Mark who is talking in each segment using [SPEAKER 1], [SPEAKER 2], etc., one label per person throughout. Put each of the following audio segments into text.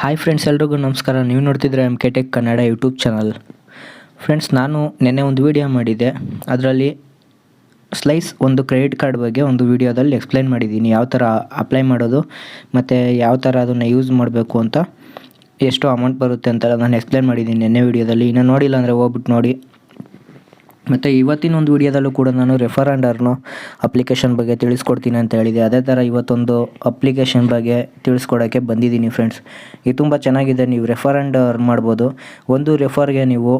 [SPEAKER 1] Hi friends, ಎಲ್ರಿಗೂ ನಮಸ್ಕಾರ. ನೀವು ನೋಡ್ತಿದ್ರೆ Mktech Kannada YouTube channel. Friends, ನಾನು ನೆನ್ನೆ ಒಂದು ವಿಡಿಯೋ ಮಾಡಿದ್ದೆ. ಅದರಲ್ಲಿ ಸ್ಲೈಸ್ ಒಂದು ಕ್ರೆಡಿಟ್ ಕಾರ್ಡ್ ಬಗ್ಗೆ ಒಂದು ವಿಡಿಯೋದಲ್ಲಿ ಎಕ್ಸ್ಪ್ಲೈನ್ ಮಾಡಿದ್ದೀನಿ, ಯಾವ ಥರ ಅಪ್ಲೈ ಮಾಡೋದು ಮತ್ತು ಯಾವ ಥರ ಅದನ್ನು ಯೂಸ್ ಮಾಡಬೇಕು ಅಂತ, ಎಷ್ಟು ಅಮೌಂಟ್ ಬರುತ್ತೆ ಅಂತ ನಾನು ಎಕ್ಸ್ಪ್ಲೈನ್ ಮಾಡಿದ್ದೀನಿ ನೆನ್ನೆ ವಿಡಿಯೋದಲ್ಲಿ. ಇನ್ನೂ ನೋಡಿಲ್ಲ ಅಂದರೆ ಹೋಗ್ಬಿಟ್ಟು ನೋಡಿ. ಮತ್ತು ಇವತ್ತಿನ ಒಂದು ವಿಡಿಯೋದಲ್ಲೂ ಕೂಡ ನಾನು ರೆಫರ್ ಆ್ಯಂಡ್ ಅರ್ನ್ ಅಪ್ಲಿಕೇಶನ್ ಬಗ್ಗೆ ತಿಳಿಸ್ಕೊಡ್ತೀನಿ ಅಂತ ಹೇಳಿದೆ. ಅದೇ ಥರ ಇವತ್ತೊಂದು ಅಪ್ಲಿಕೇಶನ್ ಬಗ್ಗೆ ತಿಳಿಸ್ಕೊಡೋಕ್ಕೆ ಬಂದಿದ್ದೀನಿ ಫ್ರೆಂಡ್ಸ್. ಇದು ತುಂಬ ಚೆನ್ನಾಗಿದೆ. ನೀವು ರೆಫರ್ ಆ್ಯಂಡ್ ಅರ್ನ್ ಮಾಡ್ಬೋದು. ಒಂದು ರೆಫರ್ಗೆ ನೀವು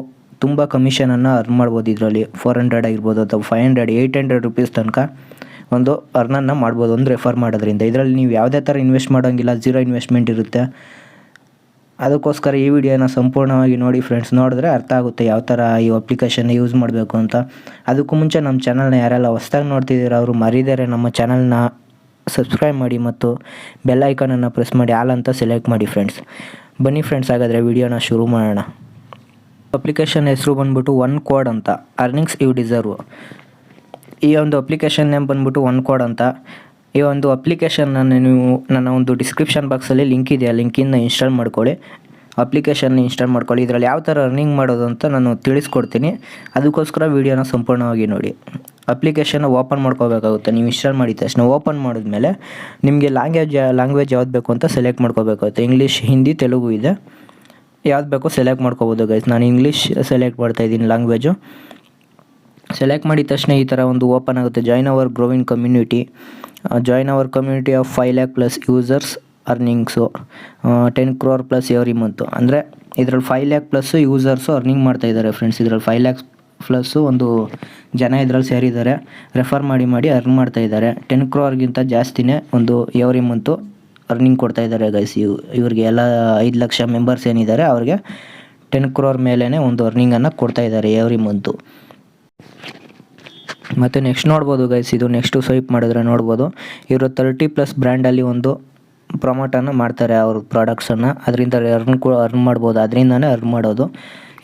[SPEAKER 1] ತುಂಬ ಕಮಿಷನನ್ನು ಅರ್ನ್ ಮಾಡ್ಬೋದು. ಇದರಲ್ಲಿ 400 ಆಗಿರ್ಬೋದು ಅಥವಾ 500, 800 ರುಪೀಸ್ ತನಕ ಒಂದು ಅರ್ನನ್ನು ಮಾಡ್ಬೋದು ಒಂದು ರೆಫರ್ ಮಾಡೋದ್ರಿಂದ. ಇದರಲ್ಲಿ ನೀವು ಯಾವುದೇ ಥರ ಇನ್ವೆಸ್ಟ್ ಮಾಡೋಂಗಿಲ್ಲ, ಝೀರೋ ಇನ್ವೆಸ್ಟ್ಮೆಂಟ್ ಇರುತ್ತೆ. ಅದಕ್ಕೋಸ್ಕರ ಈ ವಿಡಿಯೋನ ಸಂಪೂರ್ಣವಾಗಿ ನೋಡಿ ಫ್ರೆಂಡ್ಸ್. ನೋಡಿದ್ರೆ ಅರ್ಥ ಆಗುತ್ತೆ ಯಾವ ಥರ ಈ ಅಪ್ಲಿಕೇಶನ್ ಯೂಸ್ ಮಾಡಬೇಕು ಅಂತ. ಅದಕ್ಕೂ ಮುಂಚೆ ನಮ್ಮ ಚಾನಲ್ನ ಯಾರೆಲ್ಲ ಹೊಸ್ದಾಗಿ ನೋಡ್ತಿದ್ದೀರ ಅವರು ಮರಿದರೆ ನಮ್ಮ ಚಾನಲ್ನ ಸಬ್ಸ್ಕ್ರೈಬ್ ಮಾಡಿ ಮತ್ತು ಬೆಲ್ ಐಕಾನನ್ನು ಪ್ರೆಸ್ ಮಾಡಿ ಆಲ್ ಅಂತ ಸೆಲೆಕ್ಟ್ ಮಾಡಿ ಫ್ರೆಂಡ್ಸ್. ಬನ್ನಿ ಫ್ರೆಂಡ್ಸ್, ಹಾಗಾದರೆ ವಿಡಿಯೋನ ಶುರು ಮಾಡೋಣ. ಅಪ್ಲಿಕೇಶನ್ ಹೆಸರು ಬಂದ್ಬಿಟ್ಟು onecode ಅಂತ, ಅರ್ನಿಂಗ್ಸ್ ಯು ಡಿಸರ್ವ್. ಈ ಒಂದು ಅಪ್ಲಿಕೇಶನ್ ನೇಮ್ ಬಂದ್ಬಿಟ್ಟು onecode ಅಂತ. ಈ ಒಂದು ಅಪ್ಲಿಕೇಶನನ್ನು ನೀವು ನನ್ನ ಒಂದು ಡಿಸ್ಕ್ರಿಪ್ಷನ್ ಬಾಕ್ಸಲ್ಲಿ ಲಿಂಕ್ ಇದೆ, ಆ ಲಿಂಕಿಂದ ಇನ್ಸ್ಟಾಲ್ ಮಾಡ್ಕೊಳ್ಳಿ. ಅಪ್ಲಿಕೇಶನ್ನ ಇನ್ಸ್ಟಾಲ್ ಮಾಡ್ಕೊಳ್ಳಿ. ಇದರಲ್ಲಿ ಯಾವ ಥರ ಅರ್ನಿಂಗ್ ಮಾಡೋದು ಅಂತ ನಾನು ತಿಳಿಸ್ಕೊಡ್ತೀನಿ. ಅದಕ್ಕೋಸ್ಕರ ವೀಡಿಯೋನ ಸಂಪೂರ್ಣವಾಗಿ ನೋಡಿ. ಅಪ್ಲಿಕೇಶನ್ನ ಓಪನ್ ಮಾಡ್ಕೋಬೇಕಾಗುತ್ತೆ. ನೀವು ಇನ್ಸ್ಟಾಲ್ ಮಾಡಿದ ತಕ್ಷಣ ಓಪನ್ ಮಾಡಿದ್ಮೇಲೆ ನಿಮಗೆ ಲ್ಯಾಂಗ್ವೇಜ್ ಯಾವ್ದು ಬೇಕು ಅಂತ ಸೆಲೆಕ್ಟ್ ಮಾಡ್ಕೋಬೇಕಾಗುತ್ತೆ. ಇಂಗ್ಲೀಷ್, ಹಿಂದಿ, ತೆಲುಗು ಇದೆ. ಯಾವ್ದು ಬೇಕೋ ಸೆಲೆಕ್ಟ್ ಮಾಡ್ಕೋಬೋದು ಗೈಸ್. ನಾನು ಇಂಗ್ಲೀಷ್ ಸೆಲೆಕ್ಟ್ ಮಾಡ್ತಾಯಿದ್ದೀನಿ ಲ್ಯಾಂಗ್ವೇಜು. ಸೆಲೆಕ್ಟ್ ಮಾಡಿದ ತಕ್ಷಣ ಈ ಥರ ಒಂದು ಓಪನ್ ಆಗುತ್ತೆ. Join hour growing community, join hour community of 5 lakh plus users, earnings 10 crore plus every month. ಅಂದರೆ ಇದರಲ್ಲಿ 5 lakh ಪ್ಲಸ್ ಯೂಸರ್ಸು ಅರ್ನಿಂಗ್ ಮಾಡ್ತಾಯಿದ್ದಾರೆ ಫ್ರೆಂಡ್ಸ್. ಇದರಲ್ಲಿ 5 lakhs ಪ್ಲಸ್ಸು ಒಂದು ಜನ ಇದರಲ್ಲಿ ಸೇರಿದ್ದಾರೆ. ರೆಫರ್ ಮಾಡಿ ಅರ್ನ್ ಮಾಡ್ತಾಯಿದ್ದಾರೆ. 10 crore ಜಾಸ್ತಿನೇ ಒಂದು ಎವ್ರಿ ಮಂತು ಅರ್ನಿಂಗ್ ಕೊಡ್ತಾಯಿದ್ದಾರೆ ಗೈಸ್. ಇವ್ರಿಗೆ ಎಲ್ಲ 5 ಲಕ್ಷ ಮೆಂಬರ್ಸ್ ಏನಿದ್ದಾರೆ ಅವ್ರಿಗೆ 10 crore ಮೇಲೇ ಒಂದು ಅರ್ನಿಂಗನ್ನು ಕೊಡ್ತಾಯಿದ್ದಾರೆ ಎವ್ರಿ ಮಂತು. ಮತ್ತು ನೆಕ್ಸ್ಟ್ ನೋಡ್ಬೋದು ಗೈಸ್, ಇದು ನೆಕ್ಸ್ಟು ಸ್ವೈಪ್ ಮಾಡಿದ್ರೆ ನೋಡ್ಬೋದು ಇವರು 30+ ಬ್ರ್ಯಾಂಡಲ್ಲಿ ಒಂದು ಪ್ರಮೋಟನ್ನು ಮಾಡ್ತಾರೆ ಅವ್ರ ಪ್ರಾಡಕ್ಟ್ಸನ್ನು. ಅದರಿಂದ ಅರ್ನ್ ಮಾಡ್ಬೋದು, ಅದರಿಂದನೇ ಅರ್ನ್ ಮಾಡೋದು.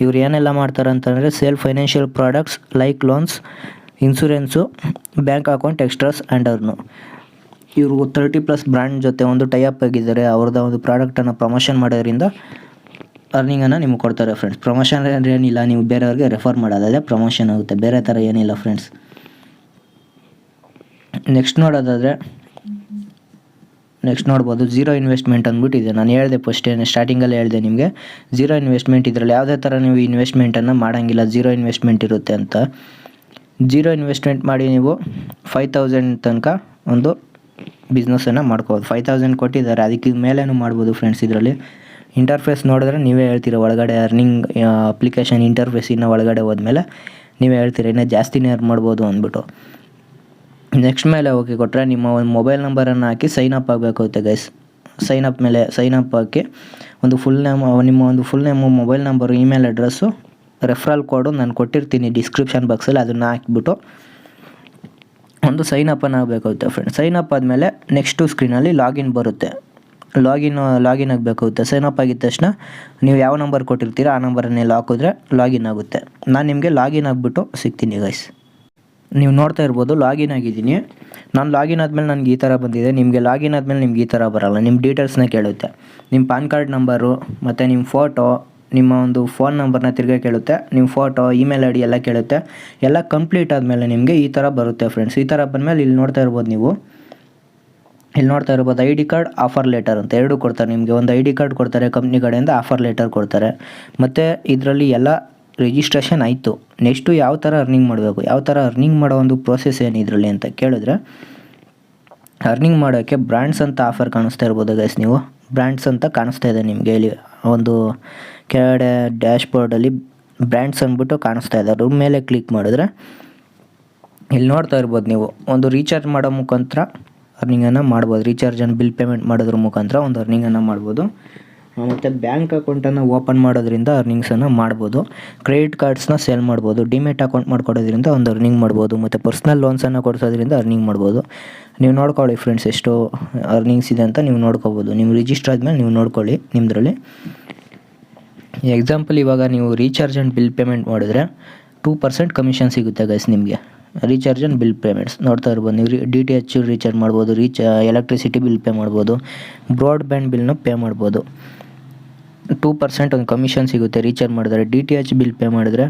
[SPEAKER 1] ಇವ್ರು ಏನೆಲ್ಲ ಮಾಡ್ತಾರೆ ಅಂತಂದರೆ sell financial products like loans, insurance, bank account, extras and earn. ಇವರು 30+ ಬ್ರ್ಯಾಂಡ್ ಜೊತೆ ಒಂದು ಟೈಅಪ್ ಆಗಿದ್ದಾರೆ. ಅವ್ರದ್ದು ಒಂದು ಪ್ರಾಡಕ್ಟನ್ನು ಪ್ರಮೋಷನ್ ಮಾಡೋದ್ರಿಂದ ಅರ್ನಿಂಗನ್ನು ನಿಮ್ಗೆ ಕೊಡ್ತಾರೆ ಫ್ರೆಂಡ್ಸ್. ಪ್ರಮೋಷನ್ ಏನಿಲ್ಲ, ನೀವು ಬೇರೆಯವ್ರಿಗೆ ರೆಫರ್ ಮಾಡೋದಾದರೆ ಪ್ರಮೋಷನ್ ಆಗುತ್ತೆ, ಬೇರೆ ಥರ ಏನಿಲ್ಲ ಫ್ರೆಂಡ್ಸ್. ನೆಕ್ಸ್ಟ್ ನೋಡ್ಬೋದು ಝೀರೋ ಇನ್ವೆಸ್ಟ್ಮೆಂಟ್ ಅಂದ್ಬಿಟ್ಟಿದೆ. ನಾನು ಹೇಳಿದೆ ಸ್ಟಾರ್ಟಿಂಗಲ್ಲಿ ಹೇಳಿದೆ ನಿಮಗೆ ಝೀರೋ ಇನ್ವೆಸ್ಟ್ಮೆಂಟ್. ಇದರಲ್ಲಿ ಯಾವುದೇ ಥರ ನೀವು ಇನ್ವೆಸ್ಟ್ಮೆಂಟನ್ನು ಮಾಡೋಂಗಿಲ್ಲ, ಝೀರೋ ಇನ್ವೆಸ್ಟ್ಮೆಂಟ್ ಇರುತ್ತೆ ಅಂತ. ಝೀರೋ ಇನ್ವೆಸ್ಟ್ಮೆಂಟ್ ಮಾಡಿ ನೀವು 5,000 ತನಕ ಒಂದು ಬಿಸ್ನೆಸ್ಸನ್ನು ಮಾಡ್ಕೋಬೋದು. 5,000 ಕೊಟ್ಟಿದ್ದಾರೆ, ಅದಕ್ಕೆ ಮೇಲೇನೂ ಮಾಡ್ಬೋದು ಫ್ರೆಂಡ್ಸ್. ಇದರಲ್ಲಿ ಇಂಟರ್ಫೇಸ್ ನೋಡಿದ್ರೆ ನೀವೇ ಹೇಳ್ತೀರ, ಒಳಗಡೆ ಅರ್ನಿಂಗ್ ಅಪ್ಲಿಕೇಶನ್ ಇಂಟರ್ಫೇಸಿನ ಒಳಗಡೆ ಹೋದ್ಮೇಲೆ ನೀವೇ ಹೇಳ್ತೀರ ಇನ್ನೂ ಜಾಸ್ತಿನೇ ಅರ್ನ್ ಮಾಡ್ಬೋದು ಅಂದ್ಬಿಟ್ಟು. ನೆಕ್ಸ್ಟ್ ಮೇಲೆ ಹೋಗಿ ಕೊಟ್ಟರೆ ನಿಮ್ಮ ಒಂದು ಮೊಬೈಲ್ ನಂಬರನ್ನು ಹಾಕಿ ಸೈನ್ ಅಪ್ ಆಗಬೇಕಾಗುತ್ತೆ ಗೈಸ್. ಸೈನ್ ಅಪ್ ಹಾಕಿ ಒಂದು ಫುಲ್ ನೇಮ್, ನಿಮ್ಮ ಒಂದು full name, mobile number, email address, referral code ನಾನು ಕೊಟ್ಟಿರ್ತೀನಿ ಡಿಸ್ಕ್ರಿಪ್ಷನ್ ಬಾಕ್ಸಲ್ಲಿ, ಅದನ್ನು ಹಾಕಿಬಿಟ್ಟು ಒಂದು ಸೈನ್ ಅಪ್ಪನ್ನು ಆಗಬೇಕಾಗುತ್ತೆ ಫ್ರೆಂಡ್ಸ್. ಸೈನ್ ಅಪ್ ಆದಮೇಲೆ ನೆಕ್ಸ್ಟು ಸ್ಕ್ರೀನಲ್ಲಿ ಲಾಗಿನ್ ಬರುತ್ತೆ. ಲಾಗಿನ್ ಆಗಬೇಕಾಗುತ್ತೆ. ಸೈನ್ ಅಪ್ ಆಗಿದ ತಕ್ಷಣ ನೀವು ಯಾವ ನಂಬರ್ ಕೊಟ್ಟಿರ್ತೀರ ಆ ನಂಬರನ್ನೆಲ್ಲ ಹಾಕಿದ್ರೆ ಲಾಗಿನ್ ಆಗುತ್ತೆ. ನಾನು ನಿಮಗೆ ಲಾಗಿನ್ ಆಗಿಬಿಟ್ಟು ಸಿಗ್ತೀನಿ ಗೈಸ್. ನೀವು ನೋಡ್ತಾ ಇರ್ಬೋದು ಲಾಗಿನ್ ಆಗಿದ್ದೀನಿ. ನಾನು ಲಾಗಿನ್ ಆದಮೇಲೆ ನನಗೆ ಈ ಥರ ಬಂದಿದೆ. ನಿಮಗೆ ಲಾಗಿನ್ ಆದಮೇಲೆ ನಿಮ್ಗೆ ಈ ಥರ ಬರೋಲ್ಲ. ನಿಮ್ಮ ಡೀಟೇಲ್ಸ್ನ ಕೇಳುತ್ತೆ. ನಿಮ್ಮ ಪಾನ್ ಕಾರ್ಡ್ ನಂಬರು ಮತ್ತು ನಿಮ್ಮ ಫೋಟೋ, ನಿಮ್ಮ ಒಂದು ಫೋನ್ ನಂಬರ್ನ ತಿರ್ಗಾ ಕೇಳುತ್ತೆ, ನಿಮ್ಮ ಫೋಟೋ, ಇಮೇಲ್ ಐ ಡಿ ಎಲ್ಲ ಕೇಳುತ್ತೆ. ಎಲ್ಲ ಕಂಪ್ಲೀಟ್ ಆದಮೇಲೆ ನಿಮಗೆ ಈ ಥರ ಬರುತ್ತೆ ಫ್ರೆಂಡ್ಸ್. ಈ ಥರ ಬಂದಮೇಲೆ ಇಲ್ಲಿ ನೋಡ್ತಾ ಇರ್ಬೋದು I D card, offer letter ಅಂತ ಎರಡು ಕೊಡ್ತಾರೆ ನಿಮಗೆ. ಒಂದು ಐ ಡಿ ಕಾರ್ಡ್ ಕೊಡ್ತಾರೆ ಕಂಪ್ನಿ ಕಡೆಯಿಂದ, ಆಫರ್ ಲೆಟರ್ ಕೊಡ್ತಾರೆ. ಮತ್ತು ಇದರಲ್ಲಿ ಎಲ್ಲ ರಿಜಿಸ್ಟ್ರೇಷನ್ ಆಯಿತು. ನೆಕ್ಸ್ಟು ಯಾವ ಥರ ಅರ್ನಿಂಗ್ ಮಾಡಬೇಕು, ಯಾವ ಥರ ಅರ್ನಿಂಗ್ ಮಾಡೋ ಒಂದು ಪ್ರೋಸೆಸ್ ಏನು ಇದರಲ್ಲಿ ಅಂತ ಕೇಳಿದ್ರೆ, ಅರ್ನಿಂಗ್ ಮಾಡೋಕ್ಕೆ ಬ್ರ್ಯಾಂಡ್ಸ್ ಅಂತ ಆಫರ್ ಕಾಣಿಸ್ತಾ ಇರ್ಬೋದು ಗೈಸ್. ನೀವು ಬ್ರ್ಯಾಂಡ್ಸ್ ಅಂತ ಕಾಣಿಸ್ತಾ ಇದೆ ನಿಮಗೆ ಇಲ್ಲಿ ಒಂದು ಕೆಳಗಡೆ ಡ್ಯಾಶ್ಬೋರ್ಡಲ್ಲಿ ಬ್ರ್ಯಾಂಡ್ಸ್ ಅಂದ್ಬಿಟ್ಟು ಕಾಣಿಸ್ತಾ ಇದೆ. ಅದ್ರ ಮೇಲೆ ಕ್ಲಿಕ್ ಮಾಡಿದ್ರೆ ಇಲ್ಲಿ ನೋಡ್ತಾ ಇರ್ಬೋದು ನೀವು ಒಂದು ರೀಚಾರ್ಜ್ ಮಾಡೋ ಮುಖಾಂತರ ಅರ್ನಿಂಗನ್ನು ಮಾಡ್ಬೋದು. ರೀಚಾರ್ಜ್ ಆ್ಯಂಡ್ ಬಿಲ್ ಪೇಮೆಂಟ್ ಮಾಡೋದ್ರ ಮುಖಾಂತರ ಒಂದು ಅರ್ನಿಂಗನ್ನು ಮಾಡ್ಬೋದು. ಮತ್ತು ಬ್ಯಾಂಕ್ ಅಕೌಂಟನ್ನು ಓಪನ್ ಮಾಡೋದ್ರಿಂದ ಅರ್ನಿಂಗ್ಸನ್ನು ಮಾಡ್ಬೋದು. ಕ್ರೆಡಿಟ್ ಕಾರ್ಡ್ಸ್ನ ಸೇಲ್ ಮಾಡ್ಬೋದು. ಡಿಮೆಟ್ ಅಕೌಂಟ್ ಮಾಡ್ಕೊಡೋದ್ರಿಂದ ಒಂದು ಅರ್ನಿಂಗ್ ಮಾಡ್ಬೋದು. ಮತ್ತು ಪರ್ಸ್ನಲ್ ಲೋನ್ಸನ್ನು ಕೊಡಿಸೋದ್ರಿಂದ ಅರ್ನಿಂಗ್ ಮಾಡ್ಬೋದು. ನೀವು ನೋಡ್ಕೊಳ್ಳಿ ಫ್ರೆಂಡ್ಸ್ ಎಷ್ಟು ಅರ್ನಿಂಗ್ಸ್ ಇದೆ ಅಂತ ನೀವು ನೋಡ್ಕೋಬೋದು. ನೀವು ರಿಜಿಸ್ಟರ್ ಆದಮೇಲೆ ನೀವು ನೋಡ್ಕೊಳ್ಳಿ ನಿಮ್ಮದ್ರಲ್ಲಿ. ಎಕ್ಸಾಂಪಲ್ ಇವಾಗ ನೀವು ರೀಚಾರ್ಜ್ ಆ್ಯಂಡ್ ಬಿಲ್ ಪೇಮೆಂಟ್ ಮಾಡಿದ್ರೆ 2% ಕಮಿಷನ್ ಸಿಗುತ್ತೆ ಗೈಸ್ ನಿಮಗೆ. ರೀಚಾರ್ಜ್ ಆ್ಯಂಡ್ ಬಿಲ್ ಪೇಮೆಂಟ್ಸ್ ನೋಡ್ತಾ ಇರ್ಬೋದು. ನೀವು DTH ರೀಚಾರ್ಜ್ ಮಾಡ್ಬೋದು, ಎಲೆಕ್ಟ್ರಿಸಿಟಿ ಬಿಲ್ ಪೇ ಮಾಡ್ಬೋದು, ಬ್ರಾಡ್ಬ್ಯಾಂಡ್ ಬಿಲ್ನು ಪೇ ಮಾಡ್ಬೋದು. 2% ಒಂದು ಕಮಿಷನ್ ಸಿಗುತ್ತೆ ರೀಚಾರ್ಜ್ ಮಾಡಿದ್ರೆ. DTH ಬಿಲ್ ಪೇ ಮಾಡಿದ್ರೆ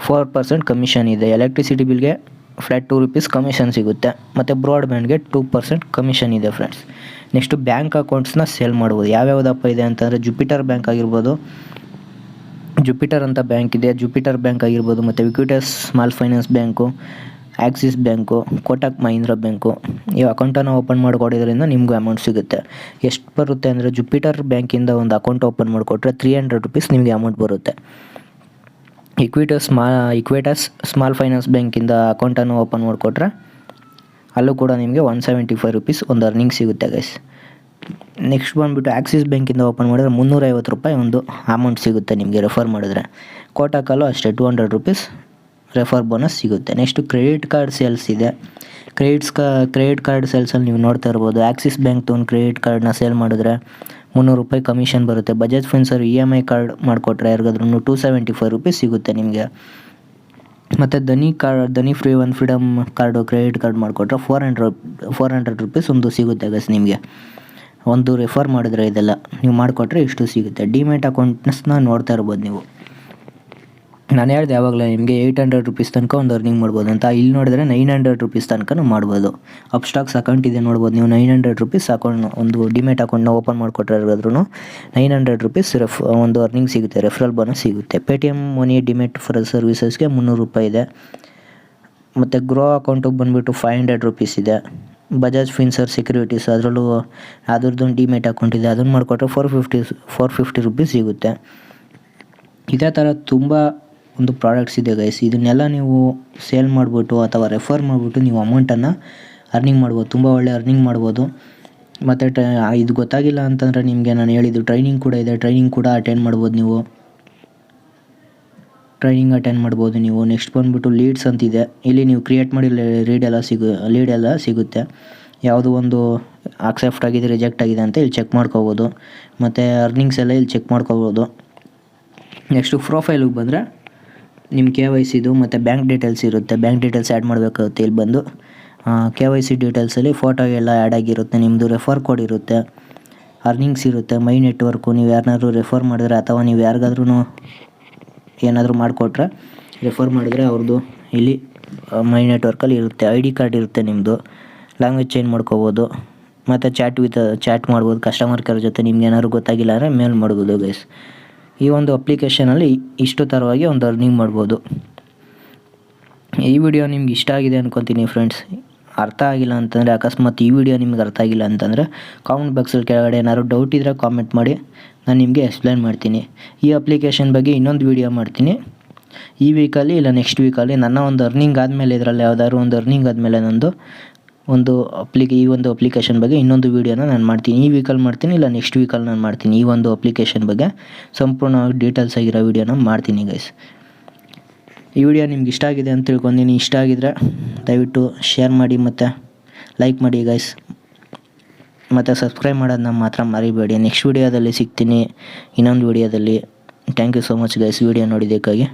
[SPEAKER 1] 4% ಕಮಿಷನ್ ಇದೆ. ಎಲೆಕ್ಟ್ರಿಸಿಟಿ ಬಿಲ್ಗೆ ಫ್ಲ್ಯಾಟ್ ₹2 ಕಮಿಷನ್ ಸಿಗುತ್ತೆ. ಮತ್ತು ಬ್ರಾಡ್ಬ್ಯಾಂಡ್ಗೆ 2% ಕಮಿಷನ್ ಇದೆ ಫ್ರೆಂಡ್ಸ್. ನೆಕ್ಸ್ಟು ಬ್ಯಾಂಕ್ ಅಕೌಂಟ್ಸ್ನ ಸೇಲ್ ಮಾಡ್ಬೋದು. ಯಾವ್ಯಾವುದಪ್ಪ ಇದೆ ಅಂತಂದರೆ ಜುಪಿಟರ್ ಬ್ಯಾಂಕ್ ಆಗಿರ್ಬೋದು, ಜುಪಿಟರ್ ಅಂತ ಬ್ಯಾಂಕ್ ಇದೆ, ಜುಪಿಟರ್ ಬ್ಯಾಂಕ್ ಆಗಿರ್ಬೋದು, ಮತ್ತು Equitas small finance bank, Axis bank, Kotak Mahindra bank. ಈ ಅಕೌಂಟನ್ನು ಓಪನ್ ಮಾಡಿಕೊಡೋದ್ರಿಂದ ನಿಮಗೂ ಅಮೌಂಟ್ ಸಿಗುತ್ತೆ. ಎಷ್ಟು ಬರುತ್ತೆ ಅಂದರೆ ಜುಪಿಟರ್ ಬ್ಯಾಂಕಿಂದ ಒಂದು ಅಕೌಂಟ್ ಓಪನ್ ಮಾಡಿಕೊಟ್ರೆ ₹300 ನಿಮಗೆ ಅಮೌಂಟ್ ಬರುತ್ತೆ. ಇಕ್ವಿಟಸ್ ಸ್ಮಾಲ್ ಫೈನಾನ್ಸ್ ಬ್ಯಾಂಕಿಂದ ಅಕೌಂಟನ್ನು ಓಪನ್ ಮಾಡಿಕೊಟ್ರೆ ಅಲ್ಲೂ ಕೂಡ ನಿಮಗೆ ₹175 ಒಂದು ಅರ್ನಿಂಗ್ ಸಿಗುತ್ತೆ ಗೈಸ್. ನೆಕ್ಸ್ಟ್ ಬಂದುಬಿಟ್ಟು ಆಕ್ಸಿಸ್ ಬ್ಯಾಂಕಿಂದ ಓಪನ್ ಮಾಡಿದ್ರೆ ₹350 ಒಂದು ಅಮೌಂಟ್ ಸಿಗುತ್ತೆ ನಿಮಗೆ ರೆಫರ್ ಮಾಡಿದ್ರೆ. ಕೋಟಕಲ್ಲೂ ಅಷ್ಟೇ ₹200 ರೆಫರ್ ಬೋನಸ್ ಸಿಗುತ್ತೆ. ನೆಕ್ಸ್ಟು ಕ್ರೆಡಿಟ್ ಕಾರ್ಡ್ ಸೇಲ್ಸ್ ಇದೆ. ಕ್ರೆಡಿಟ್ ಕಾರ್ಡ್ ಸೇಲ್ಸಲ್ಲಿ ನೀವು ನೋಡ್ತಾ ಇರ್ಬೋದು. ಆಕ್ಸಿಸ್ ಬ್ಯಾಂಕ್ದು ಒಂದು ಕ್ರೆಡಿಟ್ ಕಾರ್ಡ್ನ ಸೇಲ್ ಮಾಡಿದ್ರೆ ₹300 ಕಮಿಷನ್ ಬರುತ್ತೆ. ಬಜಾಜ್ ಫಿನ್ಸರ್ EMI ಕಾರ್ಡ್ ಮಾಡಿಕೊಟ್ರೆ ಯಾರಿಗಾದ್ರೂ ₹275 ಸಿಗುತ್ತೆ ನಿಮಗೆ. ಮತ್ತು ಧನಿ ಫ್ರೀಡಮ್ ಕಾರ್ಡು ಕ್ರೆಡಿಟ್ ಕಾರ್ಡ್ ಮಾಡಿಕೊಟ್ರೆ ₹400 ಒಂದು ಸಿಗುತ್ತೆ ಗಸ್ ನಿಮಗೆ. ಒಂದು ರೆಫರ್ ಮಾಡಿದ್ರೆ ಇದೆಲ್ಲ ನೀವು ಮಾಡಿಕೊಟ್ರೆ ಇಷ್ಟು ಸಿಗುತ್ತೆ. ಡಿಮ್ಯಾಟ್ ಅಕೌಂಟ್ಸ್ನ ನೋಡ್ತಾ ಇರ್ಬೋದು ನೀವು. ನಾನು ಹೇಳ್ದೆ ಯಾವಾಗಲೇ ನಿಮಗೆ ₹800 ತನಕ ಒಂದು ಅರ್ನಿಂಗ್ ಮಾಡ್ಬೋದು ಅಂತ. ಇಲ್ಲಿ ನೋಡಿದ್ರೆ ₹900 ತನಕ ಮಾಡ್ಬೋದು. ಅಪ್ಸ್ಟಾಕ್ಸ್ ಅಕೌಂಟ್ ಇದೆ ನೋಡ್ಬೋದು ನೀವು. ₹900 ಅಕೌಂಟ್ ಒಂದು ಡಿಮ್ಯಾಟ್ ಅಕೌಂಟ್ನ ಓಪನ್ ಮಾಡಿಕೊಟ್ರೆ ₹900 ಒಂದು ಅರ್ನಿಂಗ್ ಸಿಗುತ್ತೆ, ರೆಫರಲ್ ಬೋನಸ್ ಸಿಗುತ್ತೆ. ಪೇಟಿಎಮ್ ಮನಿ ಡಿಮ್ಯಾಟ್ ಫರ್ ಸರ್ವಿಸಸ್ಗೆ ₹300 ಇದೆ. ಮತ್ತು ಗ್ರೋ ಅಕೌಂಟಿಗೆ ಬಂದುಬಿಟ್ಟು ₹500 ಇದೆ. ಬಜಾಜ್ ಫಿನ್ಸರ್ ಸೆಕ್ಯೂರಿಟೀಸ್ ಅದರಲ್ಲೂ ಅದ್ರದ್ದೊಂದು ಡಿಮ್ಯಾಟ್ ಅಕೌಂಟ್ ಇದೆ, ಅದನ್ನು ಮಾಡಿಕೊಟ್ರೆ ₹450 ಸಿಗುತ್ತೆ. ಇದೇ ಥರ ತುಂಬ ಒಂದು ಪ್ರಾಡಕ್ಟ್ಸ್ ಇದೆ ಗೈಸ್. ಇದನ್ನೆಲ್ಲ ನೀವು ಸೇಲ್ ಮಾಡಿಬಿಟ್ಟು ಅಥವಾ ರೆಫರ್ ಮಾಡಿಬಿಟ್ಟು ನೀವು ಅಮೌಂಟನ್ನು ಅರ್ನಿಂಗ್ ಮಾಡ್ಬೋದು. ತುಂಬ ಒಳ್ಳೆ ಅರ್ನಿಂಗ್ ಮಾಡ್ಬೋದು. ಮತ್ತು ಇದು ಗೊತ್ತಾಗಿಲ್ಲ ಅಂತಂದರೆ ನಿಮಗೆ ನಾನು ಹೇಳಿದ್ದು ಟ್ರೈನಿಂಗ್ ಕೂಡ ಇದೆ. ಟ್ರೈನಿಂಗ್ ಕೂಡ ಅಟೆಂಡ್ ಮಾಡ್ಬೋದು ನೀವು. ನೆಕ್ಸ್ಟ್ ಬಂದುಬಿಟ್ಟು ಲೀಡ್ಸ್ ಅಂತಿದೆ. ಇಲ್ಲಿ ನೀವು ಕ್ರಿಯೇಟ್ ಮಾಡಿ ಲೀಡ್ ಎಲ್ಲ ಸಿಗುತ್ತೆ. ಯಾವುದೋ ಒಂದು ಆಕ್ಸೆಪ್ಟ್ ಆಗಿದೆ, ರಿಜೆಕ್ಟ್ ಆಗಿದೆ ಅಂತ ಇಲ್ಲಿ ಚೆಕ್ ಮಾಡ್ಕೋಬೋದು. ಮತ್ತು ಅರ್ನಿಂಗ್ಸ್ ಎಲ್ಲ ಇಲ್ಲಿ ಚೆಕ್ ಮಾಡ್ಕೋಬೋದು. ನೆಕ್ಸ್ಟು ಪ್ರೊಫೈಲಿಗೆ ಬಂದರೆ ನಿಮ್ಮ KYCದು ಮತ್ತು ಬ್ಯಾಂಕ್ ಡೀಟೇಲ್ಸ್ ಇರುತ್ತೆ. ಬ್ಯಾಂಕ್ ಡೀಟೇಲ್ಸ್ ಆ್ಯಡ್ ಮಾಡಬೇಕಾಗುತ್ತೆ. ಇಲ್ಲಿ ಬಂದು KYC ಡೀಟೇಲ್ಸಲ್ಲಿ ಫೋಟೋ ಎಲ್ಲ ಆ್ಯಡ್ ಆಗಿರುತ್ತೆ. ನಿಮ್ಮದು ರೆಫರ್ ಕೋಡ್ ಇರುತ್ತೆ, ಅರ್ನಿಂಗ್ಸ್ ಇರುತ್ತೆ, ಮೈ ನೆಟ್ವರ್ಕು. ನೀವು ಯಾರನ್ನಾದ್ರೂ ರೆಫರ್ ಮಾಡಿದ್ರೆ ಅಥವಾ ನೀವು ಯಾರಿಗಾದ್ರೂ ಏನಾದರೂ ಮಾಡಿಕೊಟ್ರೆ ರೆಫರ್ ಮಾಡಿದ್ರೆ ಅವ್ರದ್ದು ಇಲ್ಲಿ ಮೈ ನೆಟ್ವರ್ಕಲ್ಲಿ ಇರುತ್ತೆ. ID ಕಾರ್ಡ್ ಇರುತ್ತೆ ನಿಮ್ಮದು. ಲ್ಯಾಂಗ್ವೇಜ್ ಚೇಂಜ್ ಮಾಡ್ಕೋಬೋದು. ಮತ್ತು ಚಾಟ್ ಮಾಡ್ಬೋದು ಕಸ್ಟಮರ್ ಕೇರ್ ಜೊತೆ. ನಿಮ್ಗೆ ಏನಾದ್ರು ಗೊತ್ತಾಗಿಲ್ಲ ಅಂದರೆ ಮೇಲ್ ಮಾಡ್ಬೋದು ಗೈಸ್. ಈ ಒಂದು ಅಪ್ಲಿಕೇಶನಲ್ಲಿ ಇಷ್ಟು ಥರವಾಗಿ ಒಂದು ಅರ್ನಿಂಗ್ ಮಾಡ್ಬೋದು. ಈ ವಿಡಿಯೋ ನಿಮ್ಗೆ ಇಷ್ಟ ಆಗಿದೆ ಅಂದ್ಕೊತೀನಿ ಫ್ರೆಂಡ್ಸ್. ಅರ್ಥ ಆಗಿಲ್ಲ ಅಂತಂದರೆ, ಅಕಸ್ಮಾತ್ ಈ ವಿಡಿಯೋ ನಿಮ್ಗೆ ಅರ್ಥ ಆಗಿಲ್ಲ ಅಂತಂದರೆ ಕಾಮೆಂಟ್ ಬಾಕ್ಸಲ್ಲಿ ಕೆಳಗಡೆ ಏನಾದ್ರು ಡೌಟ್ ಇದ್ದರೆ ಕಾಮೆಂಟ್ ಮಾಡಿ, ನಾನು ನಿಮಗೆ ಎಕ್ಸ್ಪ್ಲೈನ್ ಮಾಡ್ತೀನಿ. ಈ ಅಪ್ಲಿಕೇಶನ್ ಬಗ್ಗೆ ಇನ್ನೊಂದು ವಿಡಿಯೋ ಮಾಡ್ತೀನಿ ಈ ವೀಕಲ್ಲಿ ಇಲ್ಲ ನೆಕ್ಸ್ಟ್ ವೀಕಲ್ಲಿ. ನನ್ನ ಒಂದು ಅರ್ನಿಂಗ್ ಆದಮೇಲೆ ಇದರಲ್ಲಿ ಯಾವ್ದಾದ್ರು ಒಂದು ಅರ್ನಿಂಗ್ ಆದಮೇಲೆ ಈ ಒಂದು ಅಪ್ಲಿಕೇಶನ್ ಬಗ್ಗೆ ಇನ್ನೊಂದು ವೀಡಿಯೋನ ನಾನು ಮಾಡ್ತೀನಿ. ಈ ವೀಕಲ್ಲಿ ಮಾಡ್ತೀನಿ ಇಲ್ಲ ನೆಕ್ಸ್ಟ್ ವೀಕಲ್ಲಿ ನಾನು ಮಾಡ್ತೀನಿ. ಈ ಒಂದು ಅಪ್ಲಿಕೇಶನ್ ಬಗ್ಗೆ ಸಂಪೂರ್ಣವಾಗಿ ಡೀಟೇಲ್ಸ್ ಆಗಿರೋ ವೀಡಿಯೋನ ಮಾಡ್ತೀನಿ ಗೈಸ್. ಈ ವಿಡಿಯೋ ನಿಮ್ಗೆ ಇಷ್ಟ ಆಗಿದೆ ಅಂತ ತಿಳ್ಕೊಂಡಿನಿ. ಇಷ್ಟ ಆಗಿದ್ರೆ ದಯವಿಟ್ಟು ಶೇರ್ ಮಾಡಿ ಮತ್ತು ಲೈಕ್ ಮಾಡಿ ಗೈಸ್. ಮತ್ತು ಸಬ್ಸ್ಕ್ರೈಬ್ ಮಾಡೋದನ್ನ ಮಾತ್ರ ಮರಿಬೇಡಿ. ನೆಕ್ಸ್ಟ್ ವೀಡಿಯೋದಲ್ಲಿ ಸಿಗ್ತೀನಿ ಇನ್ನೊಂದು ವೀಡಿಯೋದಲ್ಲಿ. Thank you so much guys video ನೋಡಿದ್ದಕ್ಕಾಗಿ.